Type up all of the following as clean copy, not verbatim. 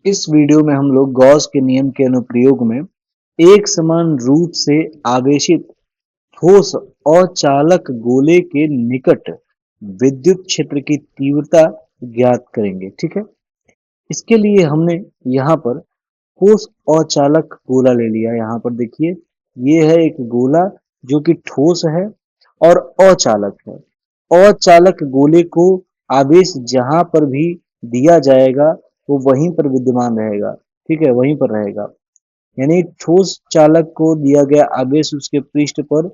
इस वीडियो में हम लोग गॉस के नियम के अनुप्रयोग में एक समान रूप से आवेशित ठोस और चालक गोले के निकट विद्युत क्षेत्र की तीव्रता ज्ञात करेंगे। ठीक है, इसके लिए हमने यहाँ पर ठोस और चालक गोला ले लिया। यहाँ पर देखिए, ये है एक गोला जो कि ठोस है और अचालक है। अचालक गोले को आवेश जहां पर भी दिया जाएगा वो वहीं पर विद्यमान रहेगा। ठीक है, वहीं पर रहेगा। यानी ठोस चालक को दिया गया आवेश उसके पृष्ठ पर,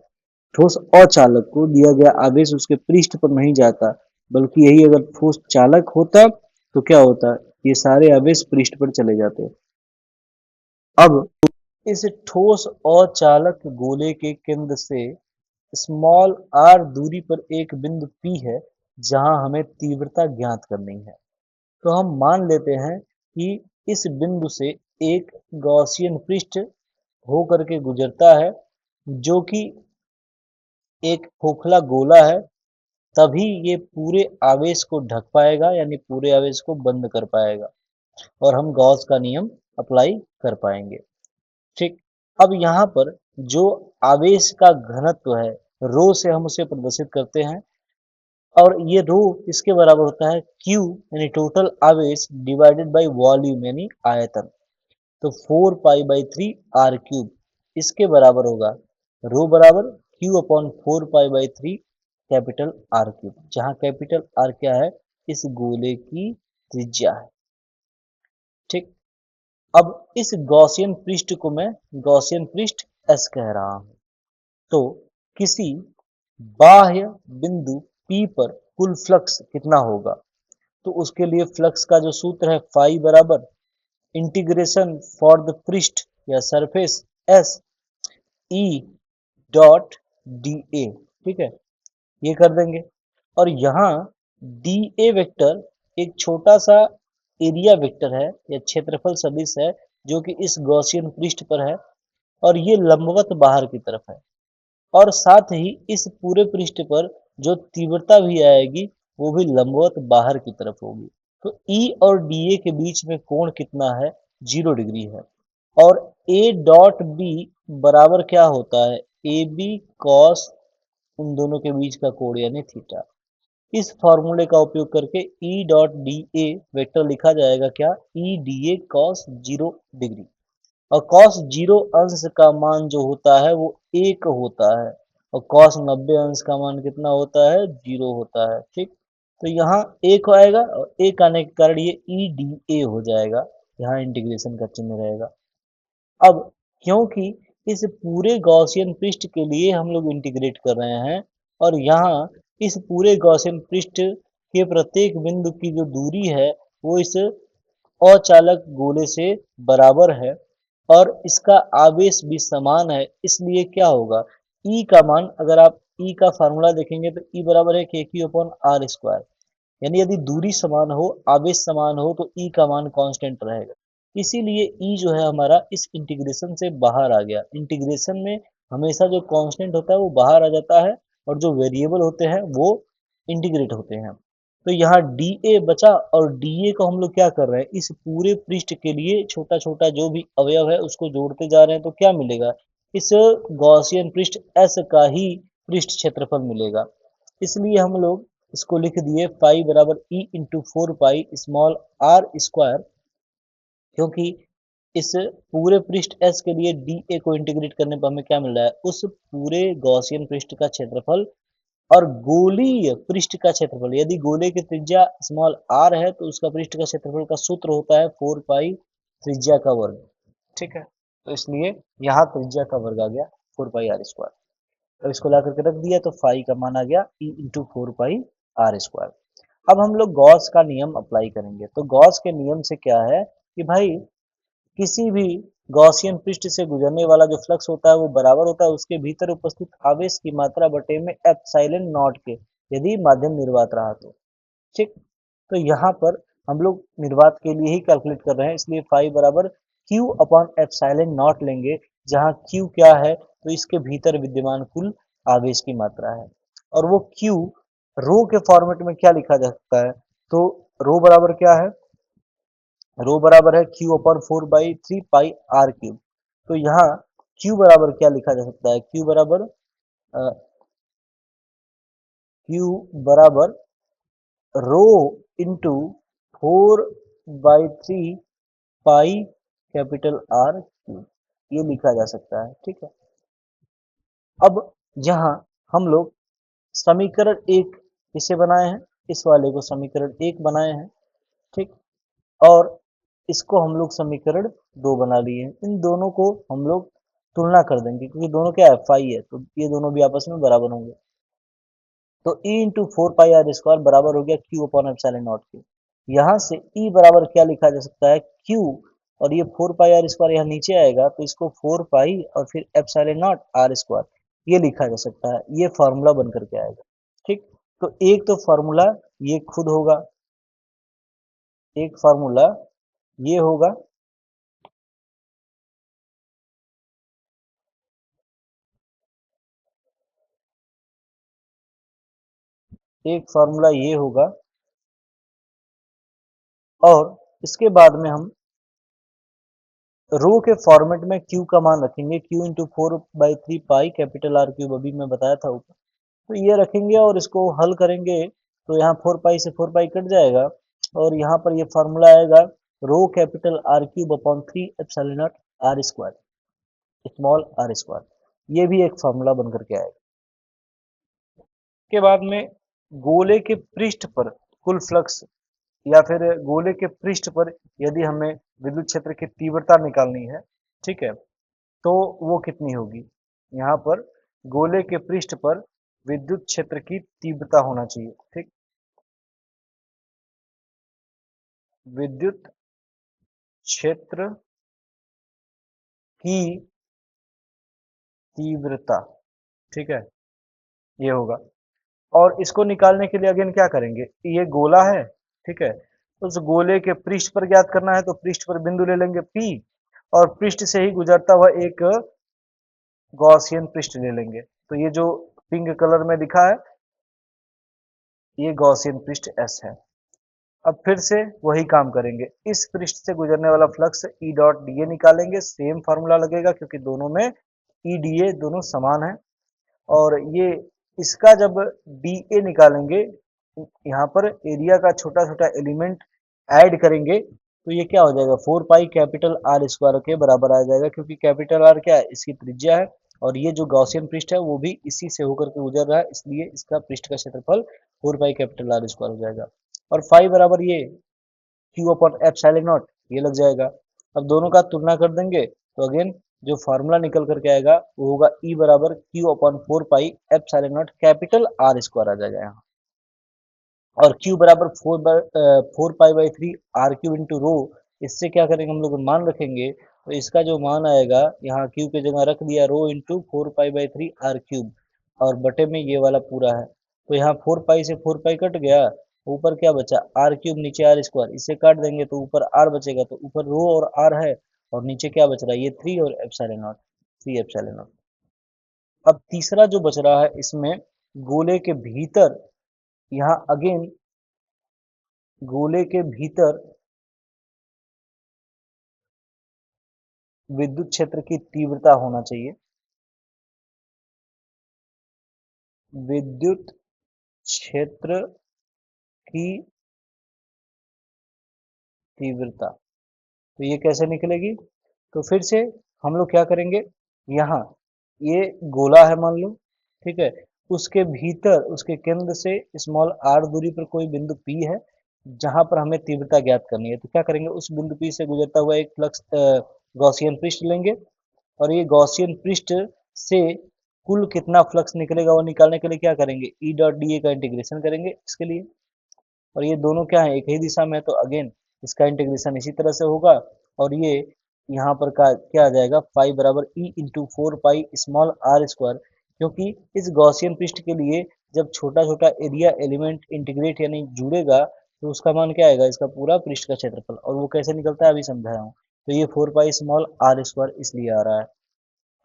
ठोस अचालक को दिया गया आवेश उसके पृष्ठ पर नहीं जाता, बल्कि यही अगर ठोस चालक होता तो क्या होता, ये सारे आवेश पृष्ठ पर चले जाते। अब इस ठोस अचालक गोले के केंद्र से स्मॉल आर दूरी पर एक बिंदु P है जहां हमें तीव्रता ज्ञात करनी है। तो हम मान लेते हैं कि इस बिंदु से एक गॉसियन पृष्ठ होकर के गुजरता है जो कि एक खोखला गोला है, तभी ये पूरे आवेश को ढक पाएगा, यानी पूरे आवेश को बंद कर पाएगा और हम गॉस का नियम अप्लाई कर पाएंगे। ठीक, अब यहाँ पर जो आवेश का घनत्व है रो से हम उसे प्रदर्शित करते हैं, और ये रो इसके बराबर होता है Q यानी टोटल आवेश डिवाइडेड बाय वॉल्यूम यानी आयतन। तो 4 पाई/3 r³ इसके बराबर होगा रो बराबर Q/4 पाई/3 कैपिटल R³, जहां कैपिटल R क्या है, इस गोले की त्रिज्या है। ठीक, अब इस गॉसियन पृष्ठ को मैं गॉसियन पृष्ठ S कह रहा हूं। तो किसी बाह्य बिंदु P पर कुल फ्लक्स कितना होगा, तो उसके लिए फ्लक्स का जो सूत्र है फाई बराबर इंटीग्रेशन फॉर द पृष्ठ या surface S E dot D ए। ठीक है, ये कर देंगे। और यहाँ डी ए वेक्टर एक छोटा सा एरिया वेक्टर है या क्षेत्रफल सदिश है जो कि इस गॉसियन पृष्ठ पर है और ये लंबवत बाहर की तरफ है, और साथ ही इस पूरे पृष्ठ पर जो तीव्रता भी आएगी वो भी लंबवत बाहर की तरफ होगी। तो E और DA के बीच में कोण कितना है, 0 डिग्री है। और A डॉट B बराबर क्या होता है, ए बी कॉस उन दोनों के बीच का कोण यानी थीटा। इस फॉर्मूले का उपयोग करके E डॉट डी ए वेक्टर लिखा जाएगा क्या, E D A cos 0 degree. और cos 0 अंश का मान जो होता है वो 1 होता है, और cos 90 अंश का मान कितना होता है, 0 होता है। ठीक, तो यहाँ 1 आएगा और 1 आने के कारण ये ई डी ए हो जाएगा, यहाँ इंटीग्रेशन का चिन्ह रहेगा। अब क्योंकि इस पूरे गॉसियन पृष्ठ के लिए हम लोग इंटीग्रेट कर रहे हैं, और यहाँ इस पूरे गॉसियन पृष्ठ के प्रत्येक बिंदु की जो दूरी है वो इस अचालक गोले से बराबर है और इसका आवेश भी समान है, इसलिए क्या होगा, E का मान, अगर आप E का फार्मूला देखेंगे तो E बराबर है KQ/r²। यानी यदि दूरी समान हो, आवेश समान हो तो E का मान कांस्टेंट रहेगा। इसीलिए E जो है हमारा इस इंटीग्रेशन से बाहर आ गया। इंटीग्रेशन में हमेशा जो कांस्टेंट होता है वो बाहर आ जाता है और जो वेरिएबल होते हैं वो इंटीग्रेट होते हैं। तो यहाँ डी ए बचा, और डी ए को हम लोग क्या कर रहे हैं, इस पूरे पृष्ठ के लिए छोटा छोटा जो भी अवयव है उसको जोड़ते जा रहे हैं, तो क्या मिलेगा, इस गॉसियन पृष्ठ एस का ही पृष्ठ क्षेत्रफल मिलेगा। इसलिए हम लोग इसको लिख दिए फाई बराबर E into 4 pi small are square, क्योंकि इस पूरे पृष्ठ S के लिए डी ए को इंटीग्रेट करने पर हमें क्या मिल रहा है, उस पूरे गॉसियन पृष्ठ का क्षेत्रफल और गोलीय पृष्ठ का क्षेत्रफल। यदि गोले की त्रिज्या स्मॉल r है तो उसका पृष्ठ का क्षेत्रफल का सूत्र होता है 4 पाई त्रिज्या का वर्ग। ठीक है, तो इसलिए यहाँ त्रिज्या का वर्ग आ गया 4 पाई r²। तो इसको ला करके रख दिया तो फाई का मान आ गया E इंटू 4 पाई r²। अब हम लोग गॉस का नियम अप्लाई करेंगे। तो गॉस के नियम से क्या है कि भाई किसी भी गॉसियन पृष्ठ से गुजरने वाला जो फ्लक्स होता है वो बराबर होता है उसके भीतर उपस्थित आवेश की मात्रा बटे में एप्सिलॉन नॉट के, यदि माध्यम निर्वात रहा तो। ठीक, तो यहाँ पर हम लोग निर्वात के लिए ही कैलकुलेट कर रहे हैं, इसलिए फाई बराबर क्यू अपॉन एप्सिलॉन नॉट लेंगे, जहाँ क्यू क्या है, तो इसके भीतर विद्यमान कुल आवेश की मात्रा है। और वो क्यू रो के फॉर्मेट में क्या लिखा जा सकता है, तो रो बराबर क्या है, रो बराबर है क्यू अपॉन 4/3 पाई r क्यूब। तो यहाँ क्यू बराबर क्या लिखा जा सकता है, क्यू बराबर रो इंटू 4/3 पाई R क्यूब, ये लिखा जा सकता है। ठीक है, अब यहाँ हम लोग समीकरण एक इसे बनाए हैं, इस वाले को समीकरण एक बनाए हैं। ठीक, और इसको हम लोग समीकरण दो बना लिए हैं। इन दोनों को हम लोग तुलना कर देंगे क्योंकि दोनों क्या है, फाई है, तो ये दोनों भी आपस में बराबर होंगे। तो E इंटू 4 पाई r स्क्वायर बराबर हो गया क्यू अपॉन एप्सिलॉन नॉट के। यहाँ से E बराबर क्या लिखा जा सकता है, Q, और ये 4 पाई r स्क्वायर यहाँ नीचे आएगा तो इसको 4 पाई और फिर एप्सिलॉन नॉट आर स्क्वायर ये लिखा जा सकता है। ये फॉर्मूला बन करके आएगा। ठीक, तो एक तो फॉर्मूला ये खुद होगा, एक फॉर्मूला ये होगा, एक फॉर्मूला ये होगा, और इसके बाद में हम रो के फॉर्मेट में Q का मान रखेंगे, Q इंटू 4/3 पाई R क्यूब, अभी मैं बताया था ऊपर। तो ये रखेंगे और इसको हल करेंगे तो यहाँ 4 पाई से 4 पाई कट जाएगा और यहाँ पर ये फार्मूला आएगा rho capital R cube upon 3 epsilon not R square, small are square. ये भी एक फार्मूला बन करके आएगा। के बाद में गोले के पृष्ठ पर कुल फ्लक्स, या फिर गोले के पृष्ठ पर यदि हमें विद्युत क्षेत्र की तीव्रता निकालनी है, ठीक है, तो वो कितनी होगी। यहाँ पर गोले के पृष्ठ पर विद्युत क्षेत्र की तीव्रता होना चाहिए। ठीक, विद्युत क्षेत्र की तीव्रता, ठीक है, ये होगा। और इसको निकालने के लिए अगेन क्या करेंगे, ये गोला है, ठीक है, तो उस गोले के पृष्ठ पर ज्ञात करना है तो पृष्ठ पर बिंदु ले लेंगे P, और पृष्ठ से ही गुजरता हुआ एक गॉसियन पृष्ठ ले लेंगे। तो ये जो पिंक कलर में दिखा है ये गॉसियन पृष्ठ S है। अब फिर से वही काम करेंगे, इस पृष्ठ से गुजरने वाला flux E dot D A निकालेंगे। सेम फार्मूला लगेगा क्योंकि दोनों में E डी ए दोनों समान है। और ये इसका जब डी ए निकालेंगे, यहाँ पर एरिया का छोटा छोटा एलिमेंट ऐड करेंगे तो ये क्या हो जाएगा, 4 पाई कैपिटल R स्क्वायर के बराबर आ जाएगा, क्योंकि कैपिटल R क्या है, इसकी त्रिज्या है, और ये जो गॉसियन पृष्ठ है वो भी इसी से होकर के गुजर रहा है, इसलिए इसका पृष्ठ का क्षेत्रफल 4 पाई कैपिटल R स्क्वायर हो जाएगा। और फाई बराबर ये क्यू अपॉन एप्सिलॉन नॉट ये लग जाएगा। अब दोनों का तुलना कर देंगे तो अगेन जो फार्मूला निकल करके आएगा वो होगा E बराबर Q upon 4 pi epsilon not capital R square आ जाएगा यहाँ। और Q बराबर 4 पाई/3 R क्यूब इंटू रो, इससे क्या करेंगे हम लोग मान रखेंगे तो इसका जो मान आएगा यहाँ Q की जगह रख दिया रो इंटू 4 पाई/3 R क्यूब, और बटे में ये वाला पूरा है। तो यहाँ 4 पाई से 4 पाई कट गया, ऊपर क्या बचा आर क्यूब, नीचे आर स्क्वायर, इससे काट देंगे तो ऊपर आर बचेगा, तो ऊपर रो और आर है और नीचे क्या बच रहा है, ये 3 और एप्सिलॉन नॉट, 3 एप्सिलॉन नॉट। अब तीसरा जो बच रहा है इसमें गोले के भीतर, यहाँ अगेन गोले के भीतर विद्युत क्षेत्र की तीव्रता होना चाहिए, विद्युत क्षेत्र की तीव्रता। तो ये कैसे निकलेगी, तो फिर से हम लोग क्या करेंगे, यहाँ ये गोला है मान लो, ठीक है, उसके भीतर उसके केंद्र से स्मॉल आर दूरी पर कोई बिंदु P है जहां पर हमें तीव्रता ज्ञात करनी है। तो क्या करेंगे, उस बिंदु P से गुजरता हुआ एक फ्लक्स गॉसियन पृष्ठ लेंगे, और ये गॉसियन पृष्ठ से कुल कितना फ्लक्स निकलेगा वो निकालने के लिए क्या करेंगे, ई डॉट डी ए का इंटीग्रेशन करेंगे इसके लिए। और ये दोनों क्या है, एक ही दिशा में है, तो अगेन इसका इंटीग्रेशन इसी तरह से होगा। और ये यहाँ पर का क्या आ जाएगा, फाई बराबर E into 4 pi small R square, क्योंकि इस गॉसियन पृष्ठ के लिए जब छोटा छोटा एरिया एलिमेंट इंटीग्रेट यानी जुड़ेगा तो उसका मान क्या आएगा, इसका पूरा पृष्ठ का क्षेत्रफल। और वो कैसे निकलता है अभी समझाया हूँ। तो ये 4 पाई स्मॉल R स्क्वायर इसलिए आ रहा है।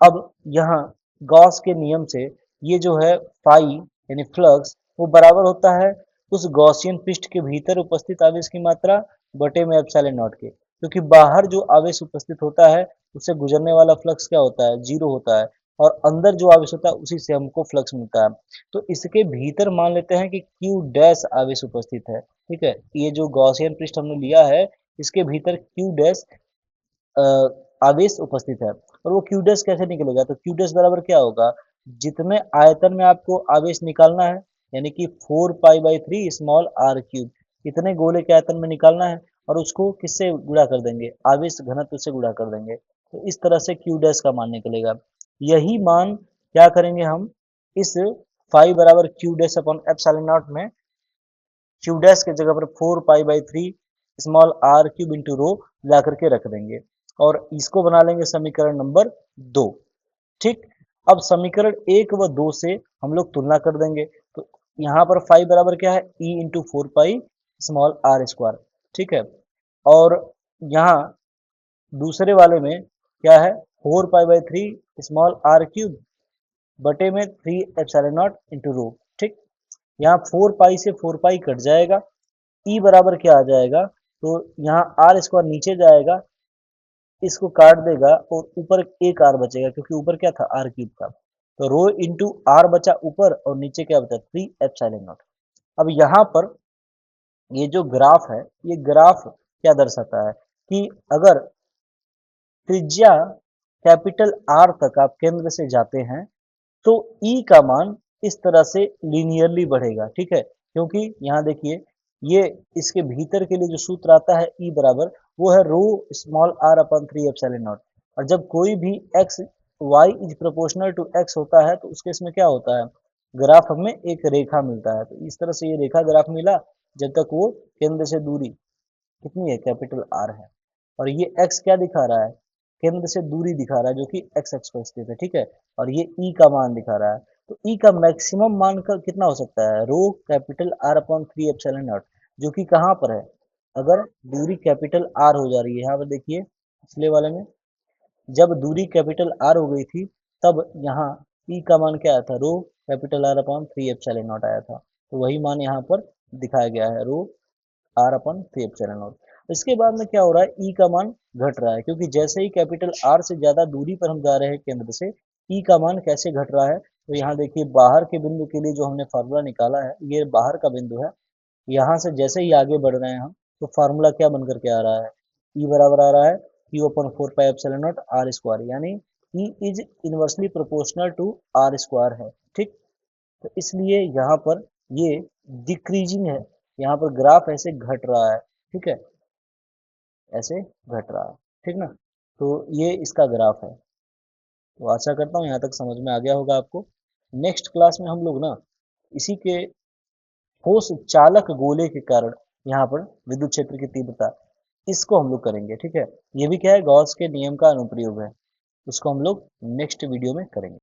अब यहाँ गॉस के नियम से ये जो है फाई यानी फ्लक्स वो बराबर होता है उस गॉसियन पृष्ठ के भीतर उपस्थित आवेश की मात्रा बटे में एप्सिलॉन नॉट के। क्योंकि बाहर जो आवेश उपस्थित होता है उससे गुजरने वाला फ्लक्स क्या होता है, जीरो होता है, और अंदर जो आवेश होता है उसी से हमको फ्लक्स मिलता है। तो इसके भीतर मान लेते हैं कि क्यू डैश आवेश उपस्थित है। ठीक है, ये जो गॉसियन पृष्ठ हमने लिया है इसके भीतर क्यू डैश अ, आवेश उपस्थित है। और वो क्यू डैश कैसे निकलेगा, तो क्यू डैश बराबर क्या होगा, जितने आयतन में आपको आवेश निकालना है, यानी कि 4 pi by 3 small are cube, इतने गोले के आयतन में निकालना है, और उसको किससे गुणा कर देंगे, आवेश घनत्व से गुणा कर देंगे। तो इस तरह से क्यू डैश का मान निकलेगा। यही मान क्या करेंगे हम, इस फाई बराबर Q dash upon epsilon not में क्यू डैश के जगह पर 4 pi by 3 small are cube into rho ला करके रख देंगे, और इसको बना लेंगे समीकरण नंबर 2। ठीक, अब समीकरण 1 व 2 से हम लोग तुलना कर देंगे। तो यहाँ पर फाइव बराबर क्या है, E into 4 pi small are square. ठीक है, और यहाँ दूसरे वाले में क्या है, 4 pi by 3 small are cube बटे में 3 एप्सिलॉन नॉट इंटू रो। ठीक, यहाँ 4 पाई से 4 पाई कट जाएगा, ई बराबर क्या आ जाएगा, तो यहाँ आर स्क्वायर नीचे जाएगा, इसको काट देगा और ऊपर एक आर बचेगा, क्योंकि ऊपर क्या था, आर क्यूब था। तो रो इंटू आर बचा ऊपर, और नीचे क्या बचा, 3 एप्सिलॉन नॉट। अब यहाँ पर ये जो ग्राफ है, ये ग्राफ क्या दर्शाता है कि अगर त्रिज्या कैपिटल आर तक आप केंद्र से जाते हैं तो ई का मान इस तरह से लीनियरली बढ़ेगा। ठीक है, क्योंकि यहाँ देखिए, ये इसके भीतर के लिए जो सूत्र आता है ई बराबर, वो है rho small R upon 3 epsilon not. और जब कोई भी X Y is proportional to X होता है तो उसके इसमें क्या होता है, ग्राफ हमें एक रेखा मिलता है। तो इस तरह से ये रेखा ग्राफ मिला जब तक वो केंद्र से दूरी कितनी है, कैपिटल आर है। और ये एक्स क्या दिखा रहा है, केंद्र से दूरी दिखा रहा है, जो कि एक्स एक्स पर स्थित है। ठीक है, और ये ई का मान दिखा रहा है। तो ई का मैक्सिमम मान का कितना हो सकता है, rho capital R upon 3 epsilon not, जो कि कहाँ पर है, अगर दूरी कैपिटल आर हो जा रही है। यहाँ पर देखिए, पिछले वाले में जब दूरी कैपिटल आर हो गई थी, तब यहाँ ई का मान क्या आया था, rho capital R upon 3 epsilon not आया था। तो वही मान यहाँ पर दिखाया गया है, रो आर अपन 3 एप्सिलॉन नॉट। इसके बाद में क्या हो रहा है, ई का मान घट रहा है, क्योंकि जैसे ही कैपिटल आर से ज्यादा दूरी पर हम जा रहे हैं केंद्र से, ई का मान कैसे घट रहा है, तो यहाँ देखिए बाहर के बिंदु के लिए जो हमने फार्मूला निकाला है, ये बाहर का बिंदु है। यहाँ से जैसे ही आगे बढ़ रहे हैं हम, तो फार्मूला क्या बन करके आ रहा है, ई बराबर आ रहा है Q upon 4 pi epsilon not R square, यानी E is inversely proportional to R square है। ठीक, तो इसलिए यहाँ पर ये डिक्रीजिंग है, यहाँ पर ग्राफ ऐसे घट रहा है। ठीक है, ऐसे घट रहा है। ठीक ना, तो ये इसका ग्राफ है। तो आशा करता हूँ यहाँ तक समझ में आ गया होगा आपको। नेक्स्ट क्लास में हम लोग ना इसी के ठोस चालक गोले के कारण यहाँ पर विद्युत क्षेत्र की तीव्रता, इसको हम लोग करेंगे। ठीक है, ये भी क्या है, गॉस के नियम का अनुप्रयोग है। इसको हम लोग नेक्स्ट वीडियो में करेंगे।